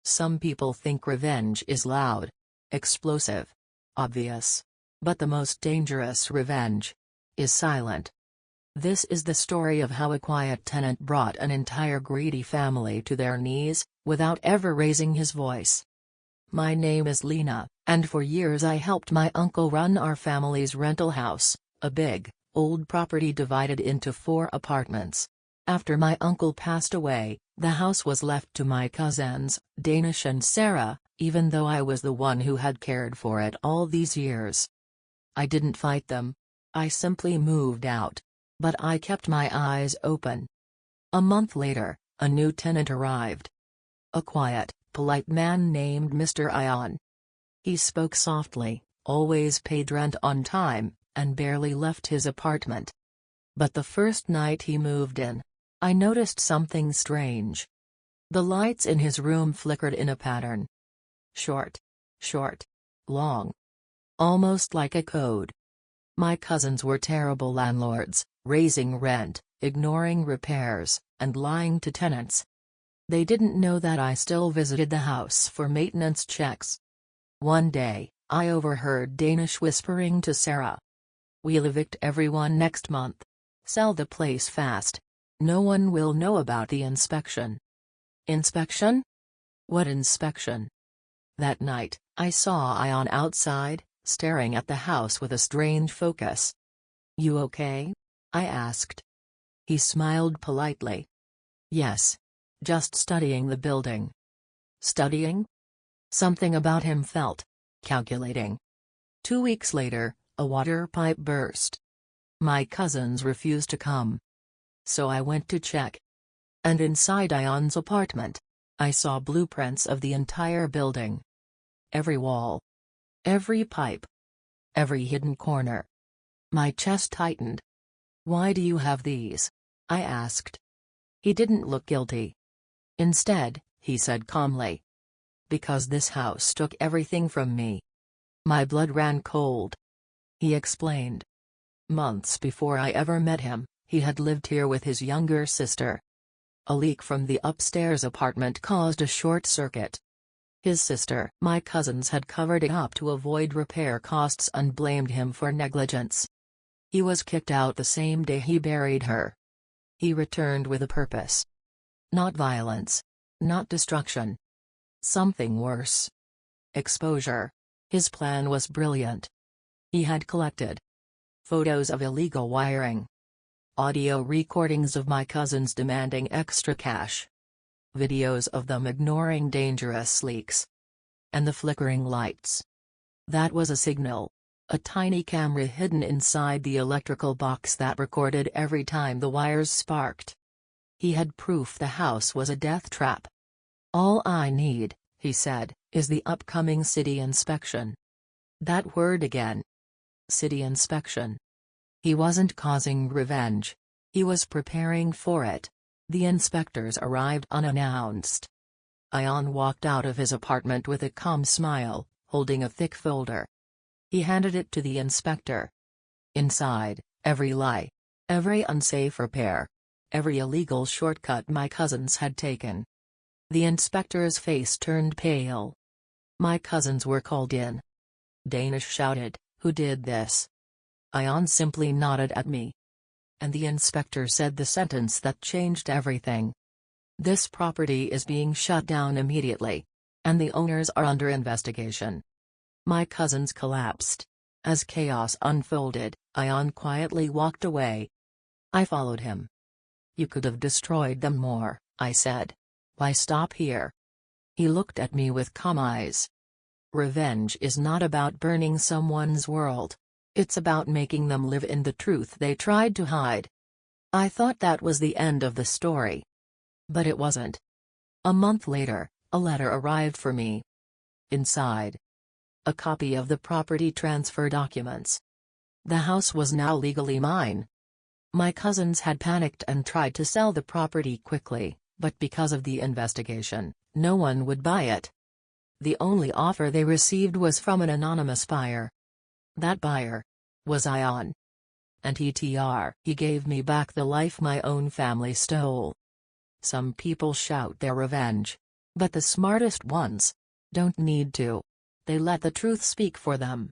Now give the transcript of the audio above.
Some people think revenge is loud, explosive, obvious. But the most dangerous revenge is silent. This is the story of how a quiet tenant brought an entire greedy family to their knees, without ever raising his voice. My name is Lena, and for years I helped my uncle run our family's rental house, a big, old property divided into 4 apartments. After my uncle passed away, the house was left to my cousins, Danish and Sarah, even though I was the one who had cared for it all these years. I didn't fight them. I simply moved out. But I kept my eyes open. A month later, a new tenant arrived. A quiet, polite man named Mr. Ion. He spoke softly, always paid rent on time, and barely left his apartment. But the first night he moved in, I noticed something strange. The lights in his room flickered in a pattern. Short, long. Almost like a code. My cousins were terrible landlords, raising rent, ignoring repairs, and lying to tenants. They didn't know that I still visited the house for maintenance checks. One day, I overheard Danish whispering to Sarah. "We'll evict everyone next month. Sell the place fast. No one will know about the inspection." Inspection? What inspection? That night, I saw Ion outside, staring at the house with a strange focus. "You okay?" I asked. He smiled politely. "Yes. Just studying the building." Studying? Something about him felt calculating. 2 weeks later, a water pipe burst. My cousins refused to come. So I went to check. And inside Ion's apartment, I saw blueprints of the entire building. Every wall. Every pipe. Every hidden corner. My chest tightened. "Why do you have these?" I asked. He didn't look guilty. Instead, he said calmly. "Because this house took everything from me." My blood ran cold. He explained. Months before I ever met him, he had lived here with his younger sister. A leak from the upstairs apartment caused a short circuit. His sister, my cousins, had covered it up to avoid repair costs and blamed him for negligence. He was kicked out the same day he buried her. He returned with a purpose. Not violence. Not destruction. Something worse. Exposure. His plan was brilliant. He had collected photos of illegal wiring. Audio recordings of my cousins demanding extra cash. Videos of them ignoring dangerous leaks. And the flickering lights. That was a signal. A tiny camera hidden inside the electrical box that recorded every time the wires sparked. He had proof the house was a death trap. "All I need," he said, "is the upcoming city inspection." That word again. City inspection. He wasn't causing revenge. He was preparing for it. The inspectors arrived unannounced. Ion walked out of his apartment with a calm smile, holding a thick folder. He handed it to the inspector. Inside, every lie. Every unsafe repair. Every illegal shortcut my cousins had taken. The inspector's face turned pale. My cousins were called in. Danish shouted, "Who did this?" Ion simply nodded at me. And the inspector said the sentence that changed everything. "This property is being shut down immediately. And the owners are under investigation." My cousins collapsed. As chaos unfolded, Ion quietly walked away. I followed him. "You could have destroyed them more," I said. "Why stop here?" He looked at me with calm eyes. "Revenge is not about burning someone's world. It's about making them live in the truth they tried to hide." I thought that was the end of the story. But it wasn't. A month later, a letter arrived for me. Inside, a copy of the property transfer documents. The house was now legally mine. My cousins had panicked and tried to sell the property quickly, but because of the investigation, no one would buy it. The only offer they received was from an anonymous buyer. That buyer was Ion. And he gave me back the life my own family stole. Some people shout their revenge. But the smartest ones don't need to. They let the truth speak for them.